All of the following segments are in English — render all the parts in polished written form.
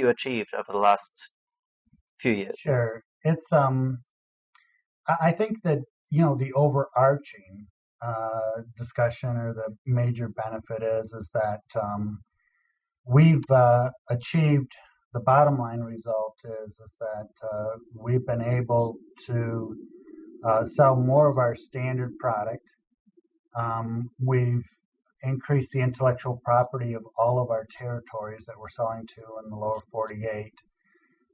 you achieved over the last few years? Sure. It's I think that the overarching discussion or the major benefit is that we've achieved the bottom line result is that we've been able to sell more of our standard product. We've increased the intellectual property of all of our territories that we're selling to in the lower 48.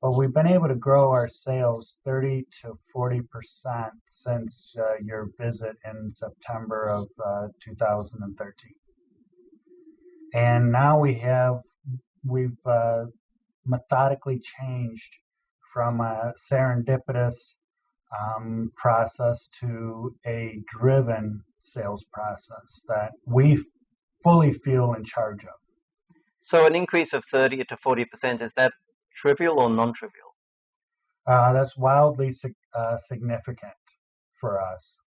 But we've been able to grow our sales 30 to 40% since your visit in September of 2013. And now we've methodically changed from a serendipitous process to a driven sales process that we fully feel in charge of. So an increase of 30 to 40%, is that trivial or non-trivial? That's wildly significant for us,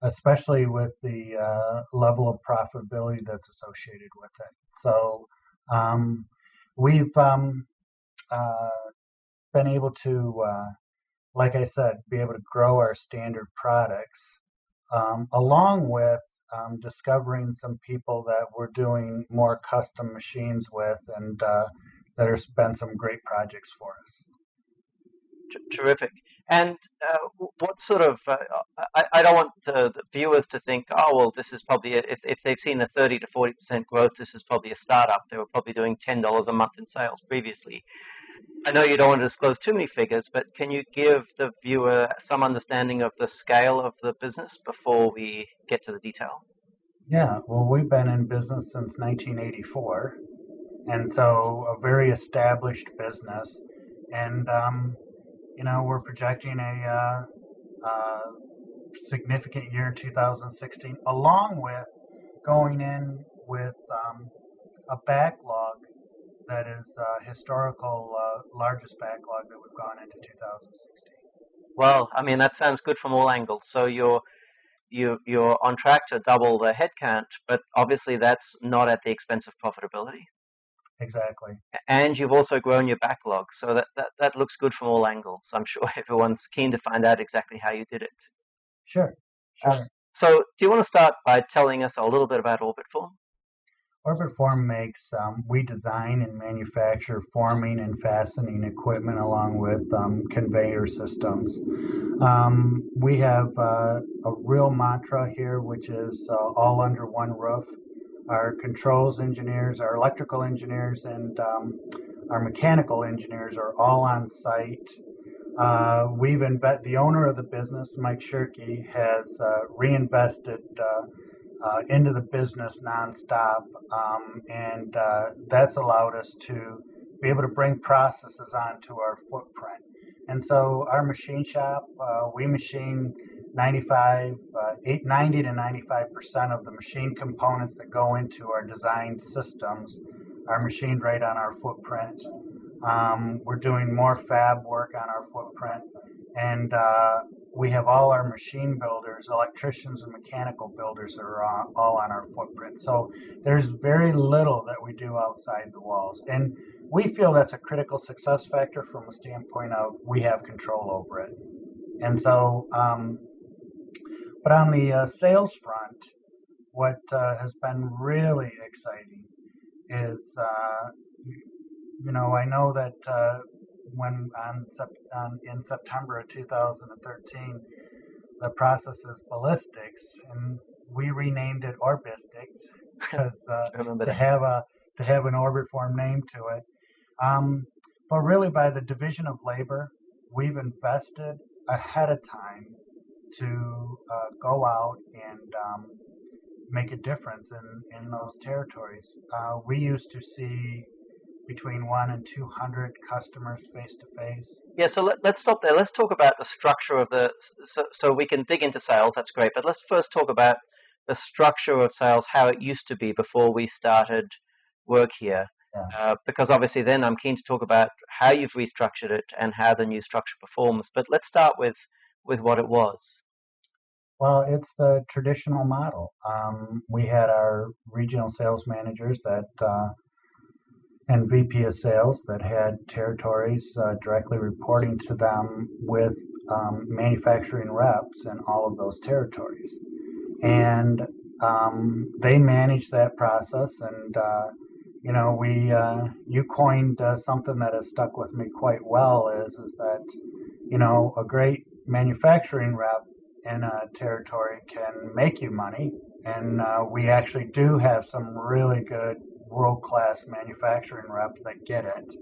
especially with the level of profitability that's associated with it. So we've been able to, like I said, be able to grow our standard products, along with discovering some people that we're doing more custom machines with, and that have been some great projects for us. Terrific. And what sort of, I don't want the viewers to think, oh, well, this is probably, if they've seen a 30 to 40% growth, this is probably a startup. They were probably doing $10 a month in sales previously. I know you don't want to disclose too many figures, but can you give the viewer some understanding of the scale of the business before we get to the detail? Yeah, well, we've been in business since 1984, and so a very established business. And we're projecting a significant year in 2016, along with going in with a backlog that is historical largest backlog that we've gone into 2016. Well, I mean, that sounds good from all angles. So you're on track to double the headcount, but obviously that's not at the expense of profitability. Exactly. And you've also grown your backlog, so that looks good from all angles. I'm sure everyone's keen to find out exactly how you did it. Sure. So do you want to start by telling us a little bit about Orbitform? Orbitform makes, we design and manufacture forming and fastening equipment along with conveyor systems. We have a real mantra here, which is all under one roof. Our controls engineers, our electrical engineers, and our mechanical engineers are all on site. The owner of the business, Mike Shirkey, has reinvested into the business nonstop, and that's allowed us to be able to bring processes onto our footprint. And so our machine shop, we machine 90 to 95% of the machine components that go into our designed systems are machined right on our footprint. We're doing more fab work on our footprint, and we have all our machine builders, electricians and mechanical builders are all on our footprint. So there's very little that we do outside the walls. And we feel that's a critical success factor from a standpoint of we have control over it. And so, but on the sales front, what has been really exciting is, I know that when in September of 2013, the process is ballistics, and we renamed it Orbistics because to have an Orbitform name to it. But really, by the division of labor, we've invested ahead of time to go out and make a difference in those territories. We used to see between 1 and 200 customers face to face. Yeah, so let's stop there. Let's talk about the structure of so we can dig into sales. That's great, but let's first talk about the structure of sales, how it used to be before we started work here. Yeah. Because obviously then I'm keen to talk about how you've restructured it and how the new structure performs. But let's start with what it was. Well, it's the traditional model. We had our regional sales managers that, and VP of sales that had territories directly reporting to them with manufacturing reps in all of those territories. And they managed that process. And, you coined something that has stuck with me quite well is that, a great manufacturing rep in a territory can make you money. And we actually do have some really good world-class manufacturing reps that get it.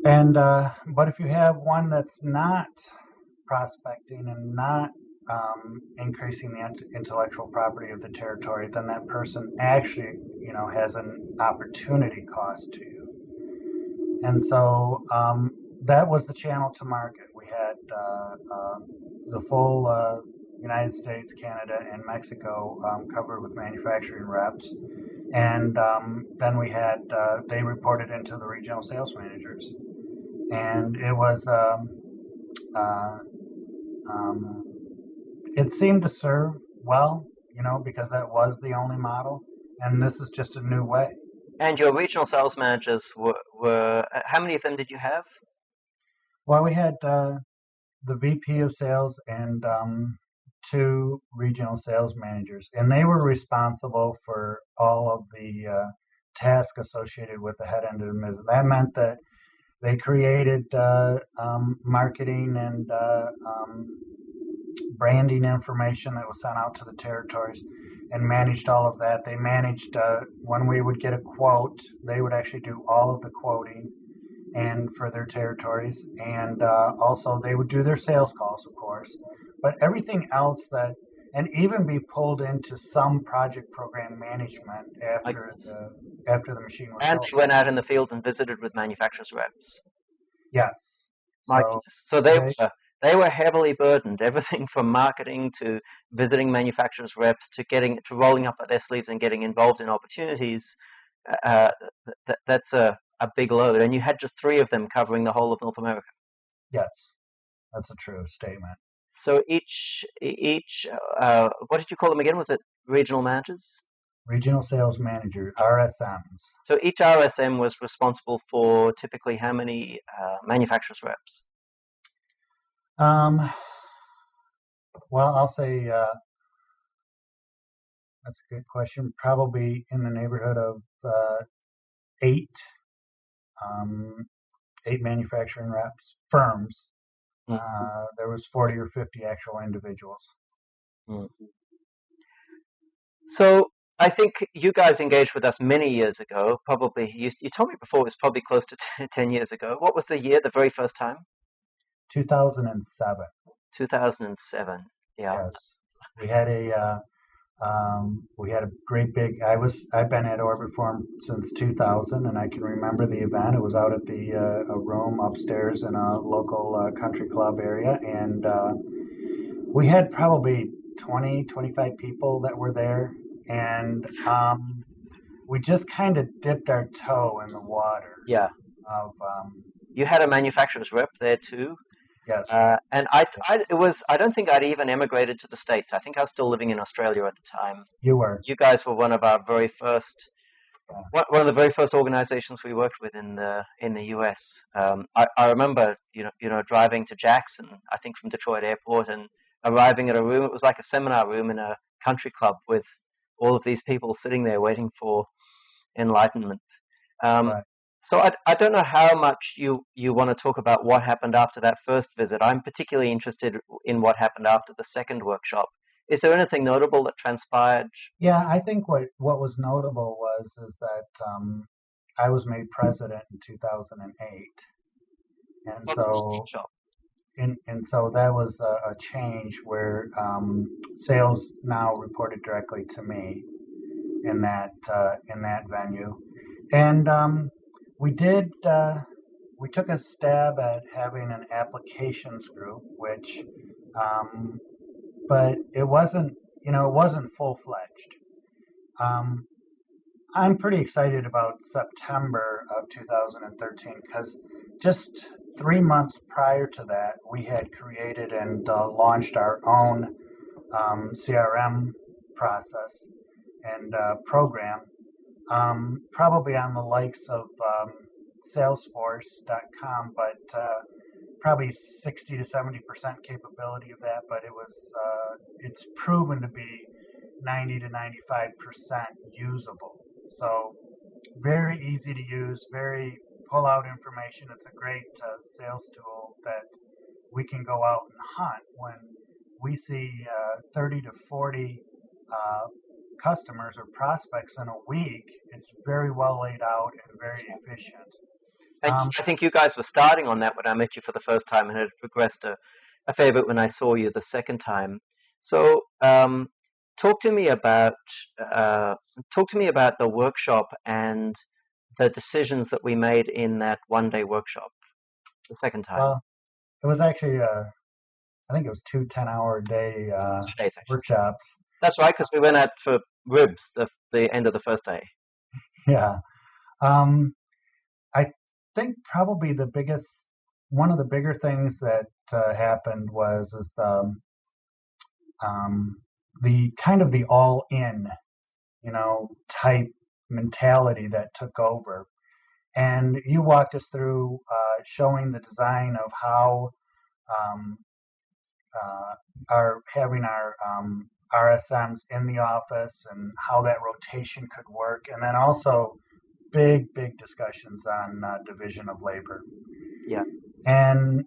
And but if you have one that's not prospecting and not increasing the intellectual property of the territory, then that person actually, has an opportunity cost to you. And so that was the channel to market. We had the full United States, Canada, and Mexico covered with manufacturing reps. And then we had, they reported into the regional sales managers. And it was, it seemed to serve well, because that was the only model. And this is just a new way. And your regional sales managers were how many of them did you have? Well, we had the VP of sales and 2 regional sales managers, and they were responsible for all of the tasks associated with the head end of the business. That meant that they created marketing and branding information that was sent out to the territories and managed all of that. They managed when we would get a quote, they would actually do all of the quoting and for their territories, and also they would do their sales calls, of course, but everything else that, and even be pulled into some project program management after the machine was and sold. she went out in the field and visited with manufacturers reps. Yes. So they were heavily burdened, everything from marketing to visiting manufacturers reps to rolling up their sleeves and getting involved in opportunities. That's a big load, and you had just 3 of them covering the whole of North America. Yes, that's a true statement. So each what did you call them again? Was it regional managers? Regional sales manager, RSMs. So each RSM was responsible for typically how many manufacturers reps? Well, I'll say that's a good question. Probably in the neighborhood of 8 manufacturing reps, firms. There was 40 or 50 actual individuals. Mm-hmm. So I think you guys engaged with us many years ago. Probably you told me before it was probably close to 10 years ago. What was the year, the very first time? 2007. 2007. Yeah. Yes, we had a great big. I've been at Orbitform since 2000, and I can remember the event. It was out at a room upstairs in a local country club area, and we had probably 20, 25 people that were there, and we just kind of dipped our toe in the water. Yeah. Of you had a manufacturer's rep there too. Yes. And I don't think I'd even emigrated to the States. I think I was still living in Australia at the time. You were. You guys were one of our very first, one of the very first organizations we worked with in the US. I remember, driving to Jackson, I think from Detroit Airport, and arriving at a room. It was like a seminar room in a country club with all of these people sitting there waiting for enlightenment. Right. So I don't know how much you want to talk about what happened after that first visit. I'm particularly interested in what happened after the second workshop. Is there anything notable that transpired? Yeah, I think what was notable is that I was made president in 2008, and so so that was a change where sales now reported directly to me in that venue, and we took a stab at having an applications group, which but it wasn't full-fledged. I'm pretty excited about September of 2013 because just 3 months prior to that, we had created and launched our own CRM process and program probably on the likes of Salesforce.com, but probably 60 to 70% capability of that. But it's proven to be 90 to 95% usable. So very easy to use, very pull out information. It's a great sales tool that we can go out and hunt when we see 30 to 40 customers or prospects in a week. It's very well laid out and very efficient. And I think you guys were starting on that when I met you for the first time, and it progressed a fair bit when I saw you the second time. So, talk to me about the workshop and the decisions that we made in that 1 day workshop the second time. Well, it was actually, I think it was 2 10-hour day 2 days actually. workshops. That's right, because we went out for ribs the end of the first day. Yeah. I think probably one of the bigger things that happened was the kind of the all in, type mentality that took over. And you walked us through showing the design of how having our RSMs in the office and how that rotation could work, and then also big discussions on division of labor. Yeah. And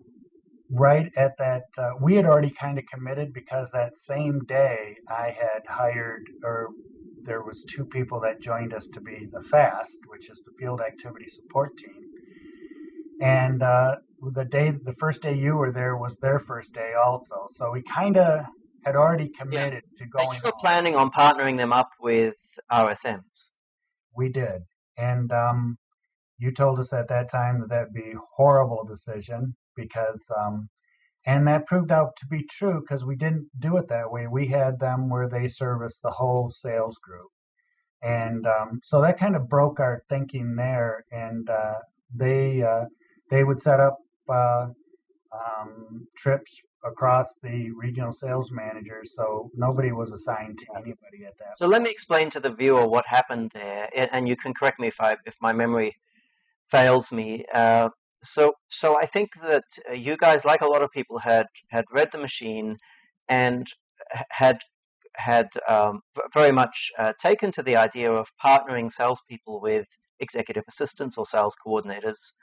right at that, we had already kind of committed, because that same day I had hired, or there was 2 people that joined us to be the FAST, which is the Field Activity Support Team. And the first day you were there was their first day also. So we kind of had already committed to going. You were planning on partnering them up with RSMs. We did. And you told us at that time that would be a horrible decision, because and that proved out to be true, because we didn't do it that way. We had them where they service the whole sales group. And so that kind of broke our thinking there. And they would set up trips across the regional sales managers, so nobody was assigned to anybody at that. So let me explain to the viewer what happened there, and you can correct me if my memory fails me. So I think that you guys, like a lot of people, had read the machine and had very much taken to the idea of partnering salespeople with executive assistants or sales coordinators,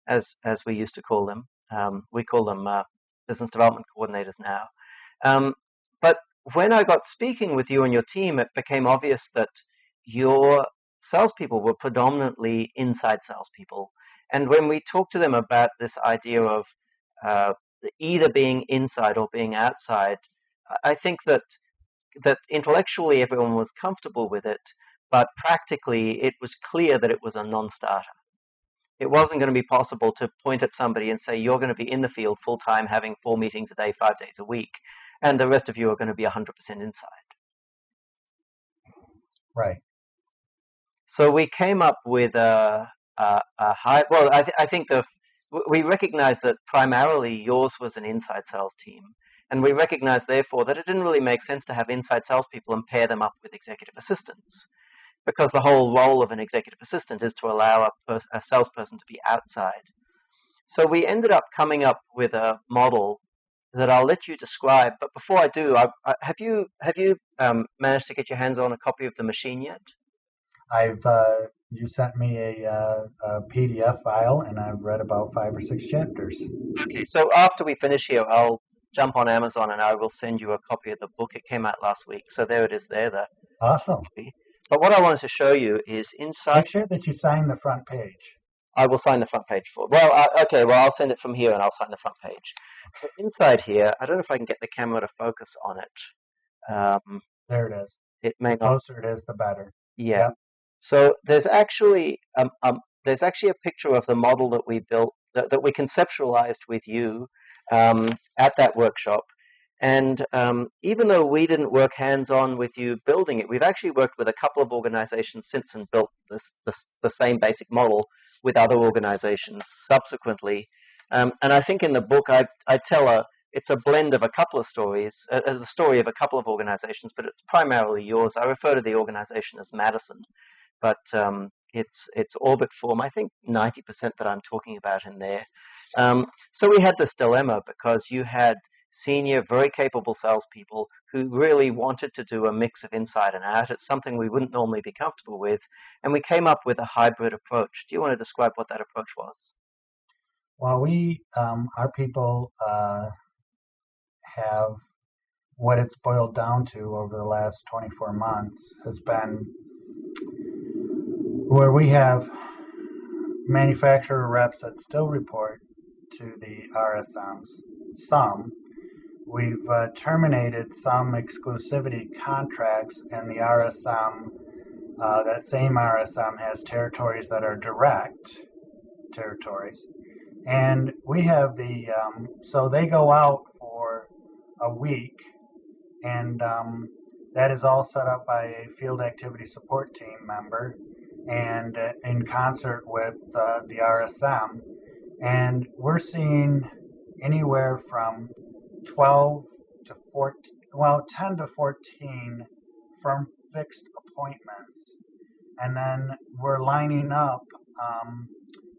as we used to call them. We call them business development coordinators now. But when I got speaking with you and your team, it became obvious that your salespeople were predominantly inside salespeople. And when we talked to them about this idea of either being inside or being outside, I think that intellectually everyone was comfortable with it, but practically it was clear that it was a non-starter. It wasn't going to be possible to point at somebody and say, you're going to be in the field full time, having 4 meetings a day, 5 days a week, and the rest of you are going to be 100% inside. Right. So we came up with a high. Well, I think we recognized that primarily yours was an inside sales team, and we recognized therefore that it didn't really make sense to have inside salespeople and pair them up with executive assistants, because the whole role of an executive assistant is to allow a salesperson to be outside. So we ended up coming up with a model that I'll let you describe. But before I do, have you managed to get your hands on a copy of the machine yet? You sent me a PDF file, and I've read about 5 or 6 chapters. Okay, so after we finish here, I'll jump on Amazon and I will send you a copy of the book. It came out last week, so there it is there. Awesome. Copy. But what I wanted to show you is inside. Make sure that you sign the front page. I will sign the front page for it. Well, okay, well, I'll send it from here and I'll sign the front page. So inside here, I don't know if I can get the camera to focus on it. There it is. It may The closer it is, the better. Yeah. Yep. So there's actually a picture of the model that we built, that we conceptualized with you at that workshop. And even though we didn't work hands-on with you building it, we've actually worked with a couple of organizations since and built the same basic model with other organizations subsequently. And I think in the book I tell it's a blend of a couple of stories, the story of a couple of organizations, but it's primarily yours. I refer to the organization as Madison but it's Orbitform. I think 90% that I'm talking about in there. So we had this dilemma because you had senior, very capable salespeople who really wanted to do a mix of inside and out. It's something we wouldn't normally be comfortable with, and we came up with a hybrid approach. Do you want to describe what that approach was? Well, our people have what it's boiled down to over the last 24 months has been where we have manufacturer reps that still report to the RSMs. Some we've terminated some exclusivity contracts, and the RSM, that same RSM, has territories that are direct territories. And we have so they go out for a week, and that is all set up by a field activity support team member and in concert with the RSM. And we're seeing anywhere from 12 to 14, well, 10 to 14 firm fixed appointments. And then we're lining up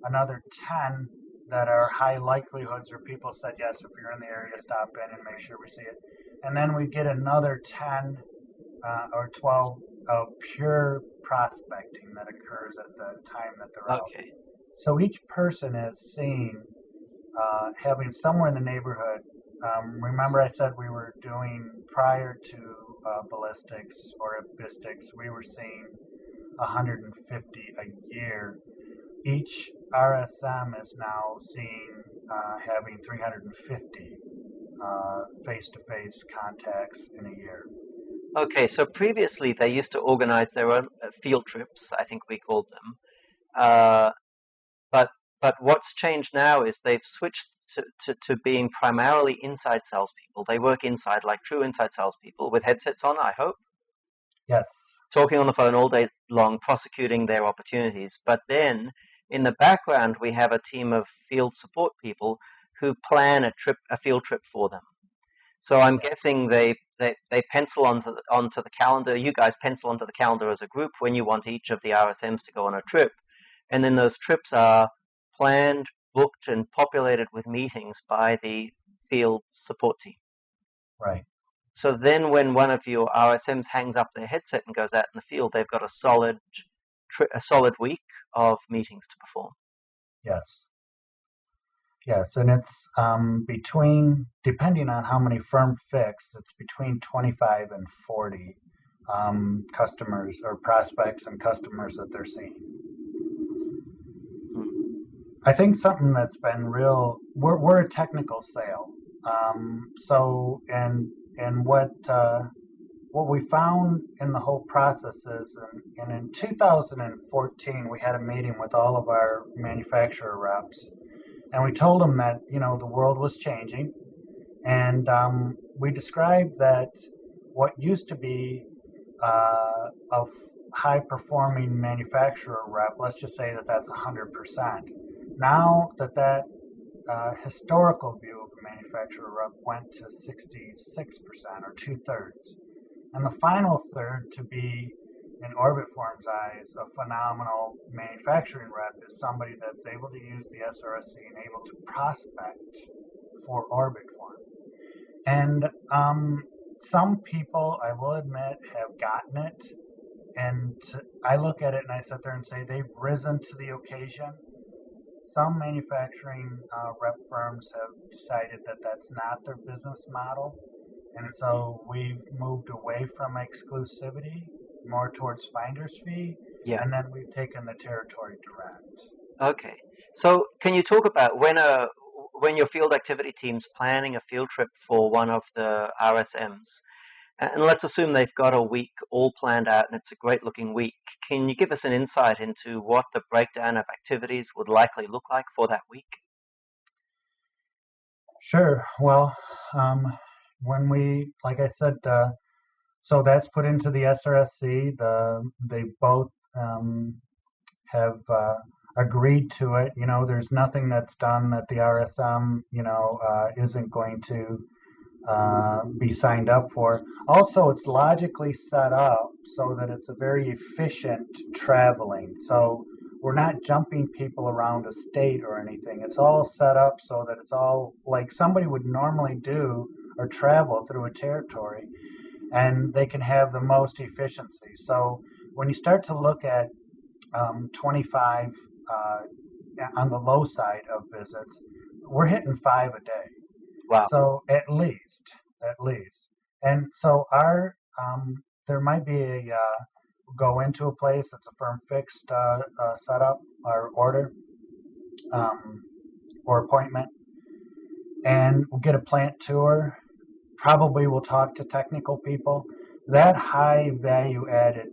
another 10 that are high likelihoods, or people said, yes, if you're in the area, stop in and make sure we see it. And then we get another 10 or 12 of pure prospecting that occurs at the time that they're out. Okay. So each person is seeing, having somewhere in the neighborhood. Remember I said we were doing, prior to ballistics or abistics, we were seeing 150 a year. Each RSM is now seeing, having 350 face-to-face contacts in a year. Okay, so previously they used to organize their own field trips, I think we called them. Uh, but what's changed now is they've switched to being primarily inside salespeople. They work inside like true inside salespeople with headsets on, I hope, Yes. talking on the phone all day long, prosecuting their opportunities. But then in the background, we have a team of field support people who plan a field trip for them. So I'm guessing they pencil onto the calendar. You guys pencil onto the calendar as a group when you want each of the RSMs to go on a trip, and then those trips are planned, booked, and populated with meetings by the field support team. Right. So then, when one of your RSMs hangs up their headset and goes out in the field, they've got a solid week of meetings to perform. Yes. Yes, and it's between, depending on how many firm fix, it's between 25 and 40 customers or prospects and customers that they're seeing. I think something that's been real, we're a technical sale. So, and what we found in the whole process is, and in 2014, we had a meeting with all of our manufacturer reps, and we told them that, the world was changing, and we described that what used to be a high-performing manufacturer rep, let's just say that that's 100%. Now that historical view of a manufacturer rep went to 66% or two-thirds. And the final third to be, in Orbitform's eyes, a phenomenal manufacturing rep is somebody that's able to use the SRSC and able to prospect for Orbitform. And some people, I will admit, have gotten it. And I look at it and I sit there and say they've risen to the occasion. Some manufacturing rep firms have decided that that's not their business model. And so we've moved away from exclusivity, more towards finder's fee, Yeah. and then we've taken the territory direct. Okay. So can you talk about when your field activity team's planning a field trip for one of the RSMs, and let's assume they've got a week all planned out and it's a great looking week. Can you give us an insight into what the breakdown of activities would likely look like for that week? Sure. Well, when we, like I said, so that's put into the SRSC. They both have agreed to it. There's nothing that's done that the RSM, isn't going to be signed up for. Also, it's logically set up so that it's a very efficient traveling. So we're not jumping people around a state or anything. It's all set up so that it's all like somebody would normally do or travel through a territory, and they can have the most efficiency. So when you start to look at 25 on the low side of visits, we're hitting 5 a day. Wow. So at least. And so there might be go into a place that's a firm fixed setup or order or appointment, and we'll get a plant tour. Probably we'll talk to technical people. That high value added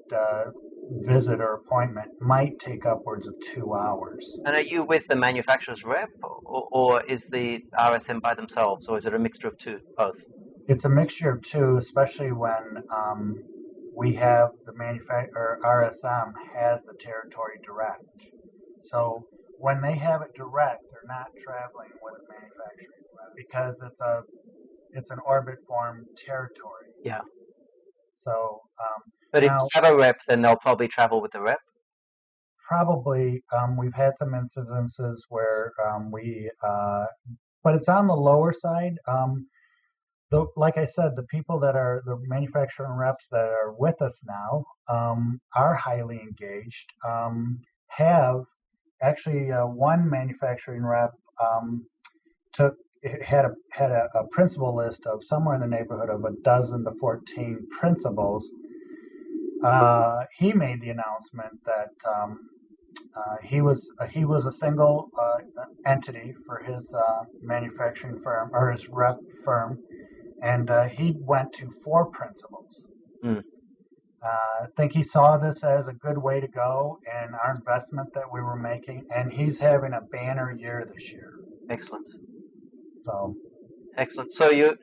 visit or appointment might take upwards of 2 hours. And are you with the manufacturer's rep, or is the RSM by themselves, or is it a mixture of both? It's a mixture of two, especially when we have the manufacturer, RSM has the territory direct. So when they have it direct, they're not traveling with a manufacturing rep because it's an Orbitform territory. Yeah. So But if now you have a rep, then they'll probably travel with the rep. probably we've had some instances where but it's on the lower side. Like I said, the people that are the manufacturing reps that are with us now are highly engaged. Have actually one manufacturing rep took had a principal list of somewhere in the neighborhood of a dozen to 14 principals. He made the announcement that he was a single entity for his manufacturing firm or his rep firm, and he went to 4 principals. Mm. I think he saw this as a good way to go and our investment that we were making, and he's having a banner year this year. Excellent. So Excellent. So your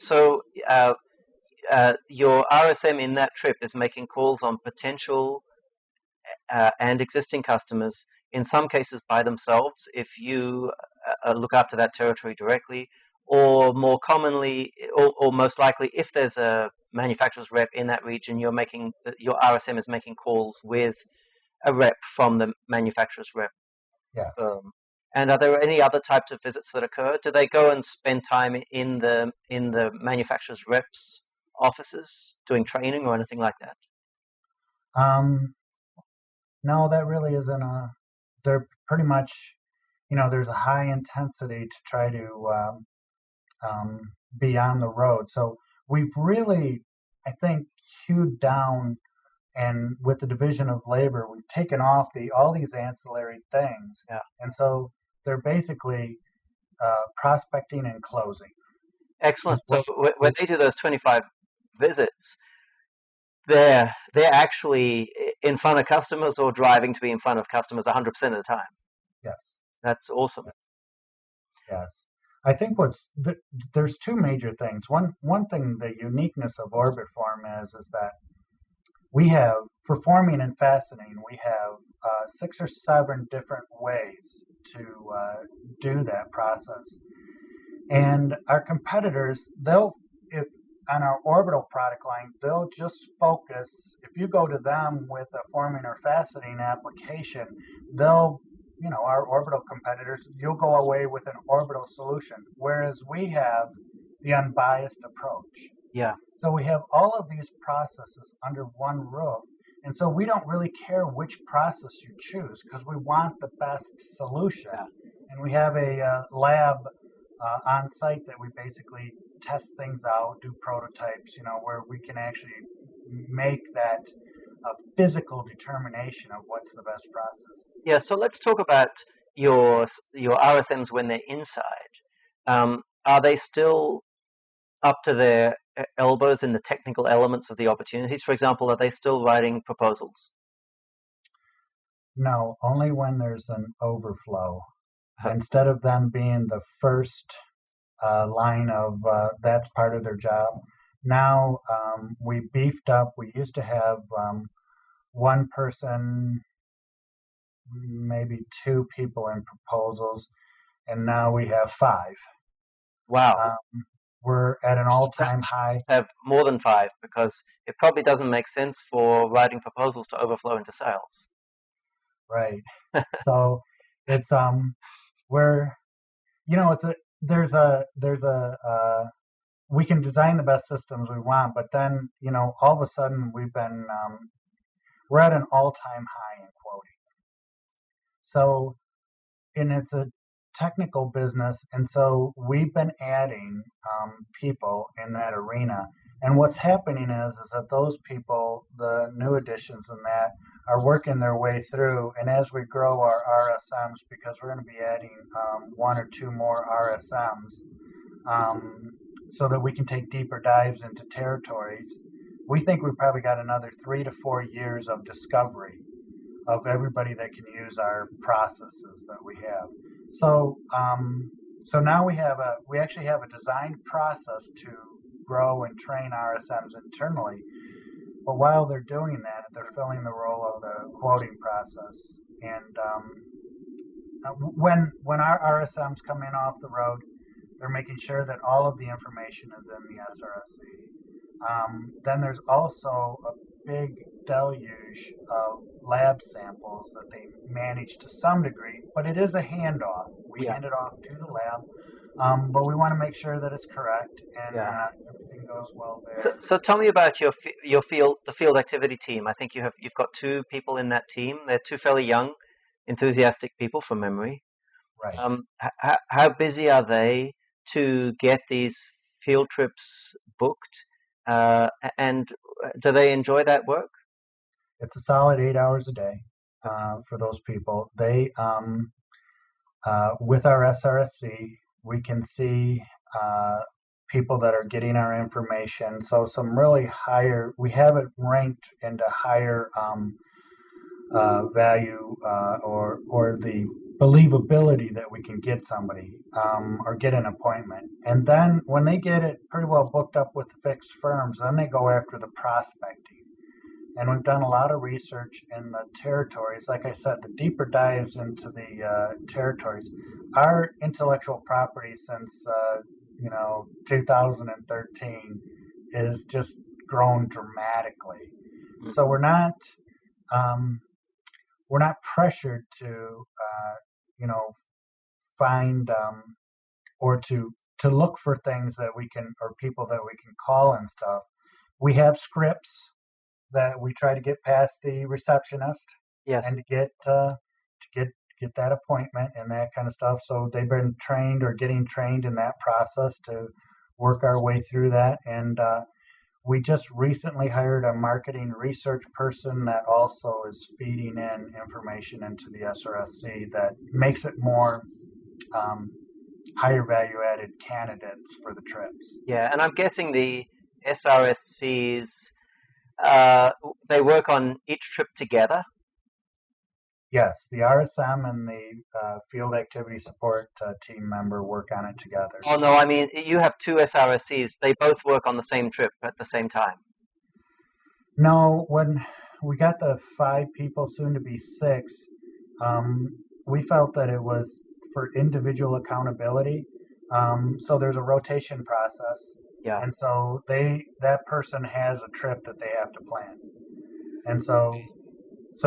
RSM in that trip is making calls on potential and existing customers, in some cases by themselves, if you look after that territory directly, or more commonly, or most likely, if there's a manufacturer's rep in that region, your RSM is making calls with a rep from the manufacturer's rep. yes. And are there any other types of visits that occur? Do they go and spend time in the manufacturer's reps offices doing training or anything like that? No, that really isn't they're pretty much, there's a high intensity to try to be on the road. So we've really, I think, hewed down, and with the division of labor, we've taken off all these ancillary things. Yeah. And so they're basically prospecting and closing. Excellent. So when they do those 25 visits, they're actually in front of customers or driving to be in front of customers 100% of the time. Yes. That's awesome. Yes. I think there's 2 major things. One thing, the uniqueness of Orbitform is that we have, for forming and fastening, we have 6 or 7 different ways to do that process. And our competitors, if on our orbital product line, they'll just focus. If you go to them with a forming or fastening application, our orbital competitors, you'll go away with an orbital solution, whereas we have the unbiased approach. Yeah. So we have all of these processes under one roof, and so we don't really care which process you choose because we want the best solution. Yeah. And we have a lab on site that we basically test things out, do prototypes, where we can actually make that physical determination of what's the best process. Yeah. So let's talk about your RSMs when they're inside. Are they still up to their elbows in the technical elements of the opportunities? For example, are they still writing proposals? No, only when there's an overflow. Instead of them being the first line of that's part of their job. Now we beefed up. We used to have one person, maybe 2 people in proposals, and now we have 5. Wow. we're at an So all-time high. have more than 5 because it probably doesn't make sense for writing proposals to overflow into sales. Right. So it's we're it's a there's a we can design the best systems we want, but then all of a sudden we're at an all-time high in quoting. So and it's a technical business, and so we've been adding people in that arena. And what's happening is that those people, the new additions in that, are working their way through. And as we grow our RSMs, because we're going to be adding 1 or 2 more RSMs, so that we can take deeper dives into territories, we think we've probably got another 3 to 4 years of discovery of everybody that can use our processes that we have. So now we actually have a designed process to grow and train RSMs internally. But while they're doing that, they're filling the role of the quoting process. And when our RSMs come in off the road, they're making sure that all of the information is in the SRSC. Then there's also a big deluge of lab samples that they manage to some degree, but it is a handoff. We hand it off to the lab, but we want to make sure that it's correct and everything goes well there. So tell me about the field activity team. I think you've got 2 people in that team. They're 2 fairly young, enthusiastic people from memory. Right. How busy are they to get these field trips booked? And do they enjoy that work? It's a solid 8 hours a day for those people. They, with our SRSC, we can see people that are getting our information. So some really higher, we have it ranked into higher value or the believability that we can get somebody or get an appointment. And then when they get it pretty well booked up with fixed firms, then they go after the prospecting. And we've done a lot of research in the territories. Like I said, the deeper dives into the territories. Our intellectual property since 2013 is just grown dramatically. Mm-hmm. So we're not pressured to find or to look for things that we can, or people that we can call and stuff. We have scripts that we try to get past the receptionist, and to get that appointment and that kind of stuff. So they've been trained or getting trained in that process to work our way through that. And we just recently hired a marketing research person that also is feeding in information into the SRSC that makes it more higher value added candidates for the trips. Yeah, and I'm guessing the SRSCs, they work on each trip together? Yes, the RSM and the field activity support team member work on it together. Oh, no, I mean, you have 2 SRSCs. They both work on the same trip at the same time. No, when we got the 5 people, soon to be 6, we felt that it was for individual accountability. So there's a rotation process. Yeah. And so that person has a trip that they have to plan. And so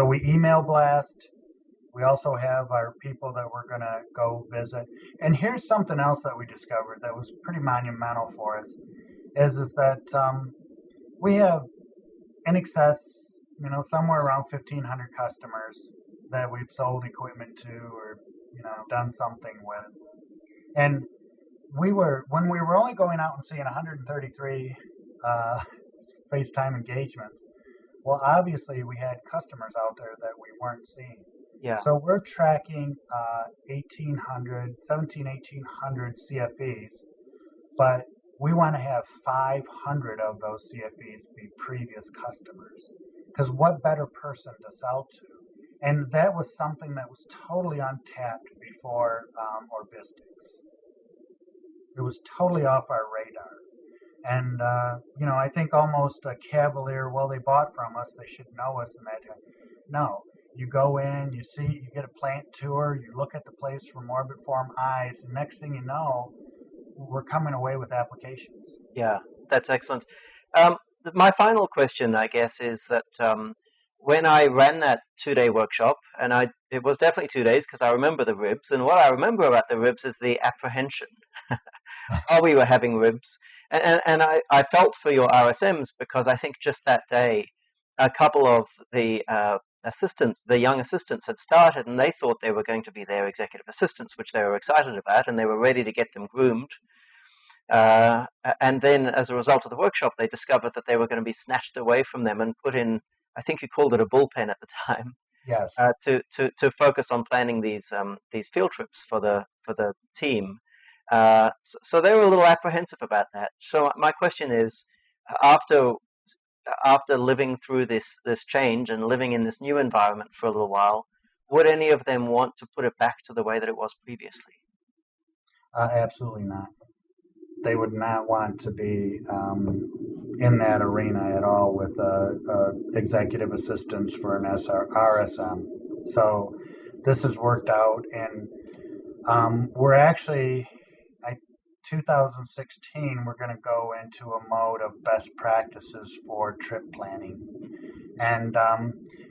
we email blast. We also have our people that we're going to go visit. And here's something else that we discovered that was pretty monumental for us, is that we have in excess, somewhere around 1,500 customers that we've sold equipment to or, done something with. And when we were only going out and seeing 133 FaceTime engagements, well, obviously we had customers out there that we weren't seeing. Yeah. So we're tracking 1,800 CFEs, but we want to have 500 of those CFEs be previous customers. Because what better person to sell to? And that was something that was totally untapped before Orbistics. It was totally off our radar. And, I think almost a cavalier, well, they bought from us, they should know us and that. No. You go in, you see, you get a plant tour, you look at the place from Orbitform eyes, and next thing you know, we're coming away with applications. Yeah, that's excellent. Um, my final question, I guess, is that when I ran that 2 day workshop, and it was definitely 2 days because I remember the ribs, and what I remember about the ribs is the apprehension while we were having ribs. And I felt for your RSMs because I think just that day, a couple of the assistants, the young assistants, had started and they thought they were going to be their executive assistants, which they were excited about, and they were ready to get them groomed. And then, as a result of the workshop, they discovered that they were going to be snatched away from them and put in, I think you called it a bullpen at the time, Yes. to focus on planning these field trips for the team. So they were a little apprehensive about that. So my question is, after living through this change and living in this new environment for a little while, would any of them want to put it back to the way that it was previously? Absolutely not. They would not want to be in that arena at all with executive assistants for an RSM. So this has worked out, and we're actually, 2016, we're going to go into a mode of best practices for trip planning. And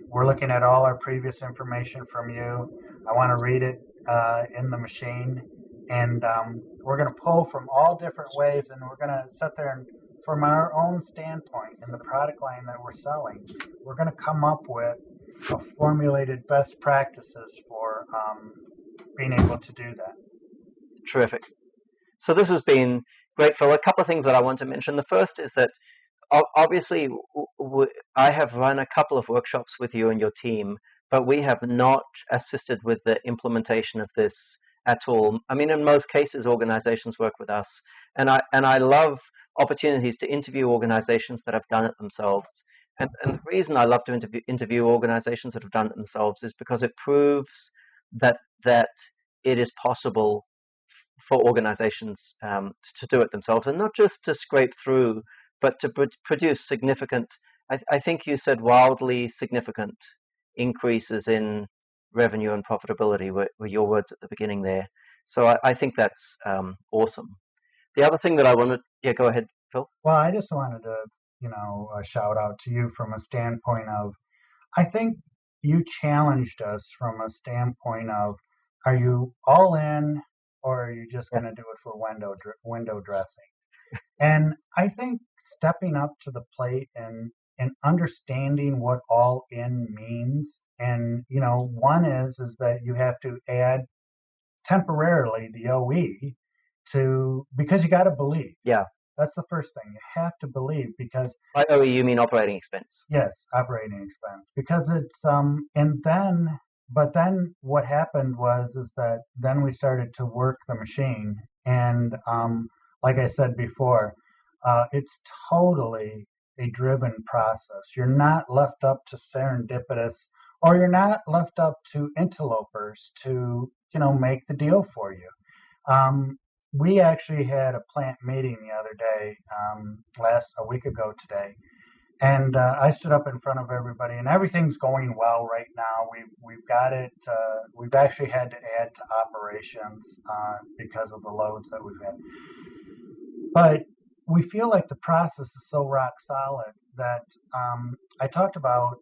we're looking at all our previous information from you. I want to read it in the machine. And we're going to pull from all different ways, and we're going to sit there and, from our own standpoint in the product line that we're selling, we're going to come up with a formulated best practices for being able to do that. Terrific. So this has been great, Phil. A couple of things that I want to mention. The first is that obviously I have run a couple of workshops with you and your team, but we have not assisted with the implementation of this at all. I mean, in most cases, organizations work with us, and I love opportunities to interview organizations that have done it themselves. And the reason I love to interview organizations that have done it themselves is because it proves that it is possible for organizations to do it themselves, and not just to scrape through, but to produce significant, I think you said wildly significant increases in revenue and profitability were your words at the beginning there. So I think that's awesome. The other thing that I wanted, yeah, go ahead, Phil. Well, I just wanted to, shout out to you from a standpoint of, I think you challenged us from a standpoint of, are you all in, or are you just going to Yes. do it for window dressing? And I think stepping up to the plate and understanding what all in means, and one is that you have to add temporarily the OE to, because you got to believe. Yeah. That's the first thing. You have to believe, because By OE, you mean operating expense. yes, operating expense, because it's and then but then what happened is that then we started to work the machine, and like I said before, it's totally a driven process. You're not left up to serendipitous, or you're not left up to interlopers to make the deal for you. We actually had a plant meeting the other day, a week ago today, and I stood up in front of everybody, and everything's going well right now. We've got it. We've actually had to add to operations because of the loads that we've had, but we feel like the process is so rock solid that I talked about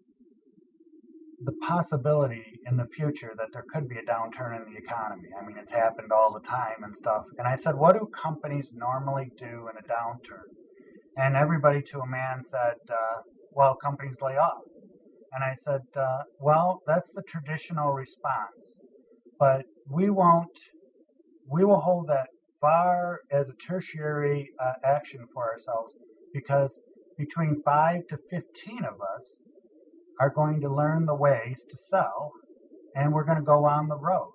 the possibility in the future that there could be a downturn in the economy. I mean, it's happened all the time and stuff. And I said, what do companies normally do in a downturn? And everybody to a man said, well, companies lay off. And I said, well, that's the traditional response. But we will hold that far as a tertiary action for ourselves, because between 5 to 15 of us are going to learn the ways to sell, and we're going to go on the road.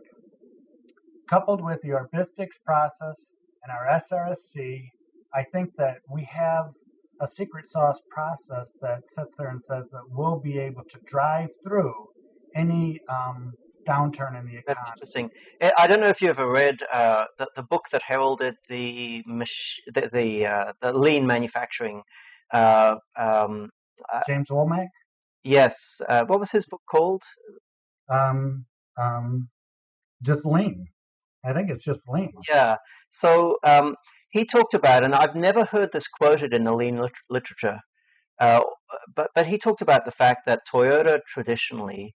Coupled with the Orbistics process and our SRSC, I think that we have a secret sauce process that sits there and says that we'll be able to drive through any downturn in the economy. That's interesting. I don't know if you ever read the book that heralded the lean manufacturing. James Womack? Yes. What was his book called? Um, just lean. I think it's just lean. Yeah. So he talked about, and I've never heard this quoted in the lean literature, uh, but he talked about the fact that Toyota traditionally,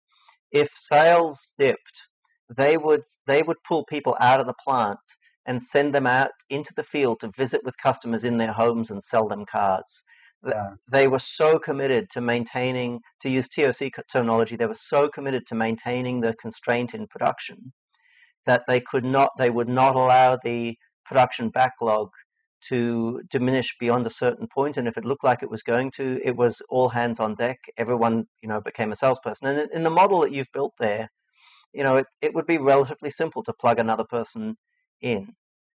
if sales dipped, they would pull people out of the plant and send them out into the field to visit with customers in their homes and sell them cars. Yeah. They were so committed to maintaining, to use TOC terminology, they were so committed to maintaining the constraint in production that they would not allow the production backlog to diminish beyond a certain point. And if it looked like it was going to, it was all hands on deck. Everyone, became a salesperson. And in the model that you've built there, it would be relatively simple to plug another person in.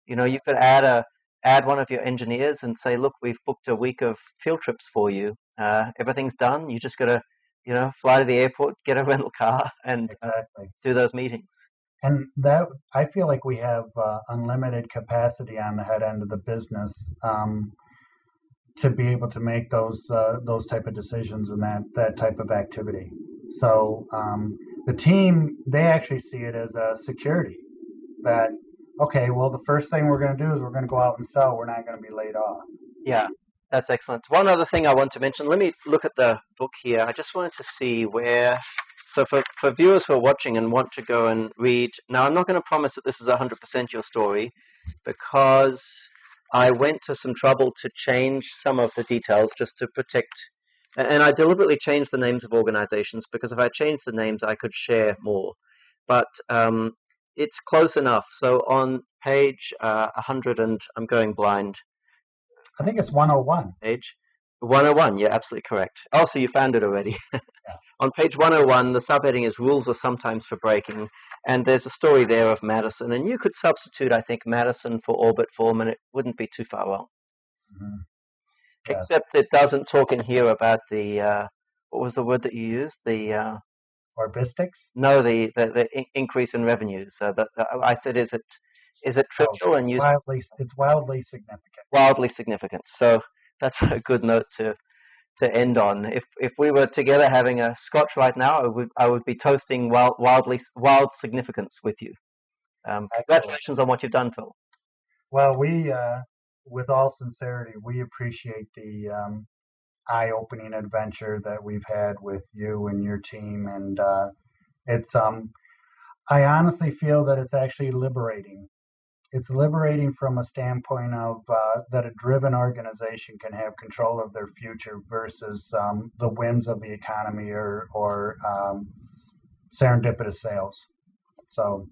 You could add one of your engineers and say, look, we've booked a week of field trips for you. Everything's done. You just got to, fly to the airport, get a rental car, and Exactly. do those meetings. And that, I feel like we have unlimited capacity on the head end of the business to be able to make those type of decisions and that type of activity. So the team, they actually see it as a security that, okay, well, the first thing we're going to do is we're going to go out and sell. We're not going to be laid off. Yeah, that's excellent. One other thing I want to mention, let me look at the book here. I just wanted to see where, so for viewers who are watching and want to go and read, now I'm not going to promise that this is 100% your story, because I went to some trouble to change some of the details just to protect, and I deliberately changed the names of organizations, because if I changed the names, I could share more. But it's close enough. So on page 100, and I'm going blind, I think it's 101. page 101, you're absolutely correct. Oh, so you found it already. Yeah. On page 101, the subheading is Rules Are Sometimes for Breaking, and there's a story there of Madison, and you could substitute, I think, Madison for Orbitform, and it wouldn't be too far wrong. Mm-hmm. Yes. Except it doesn't talk in here about the, what was the word that you used? The Orbistics? No, the increase in revenues. So I said, is it trivial? And you said It's wildly significant. wildly significant. So that's a good note to end on. If we were together having a scotch right now, I would be toasting wild significance with you. Congratulations on what you've done, Phil. Well, we, with all sincerity, we appreciate the eye-opening adventure that we've had with you and your team, and it's I honestly feel that it's actually liberating. It's liberating from a standpoint of that a driven organization can have control of their future versus the whims of the economy or serendipitous sales. So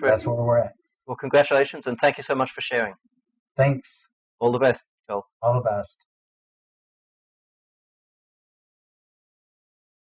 that's where we're at. Well, congratulations, and thank you so much for sharing. Thanks. All the best, Phil. All the best.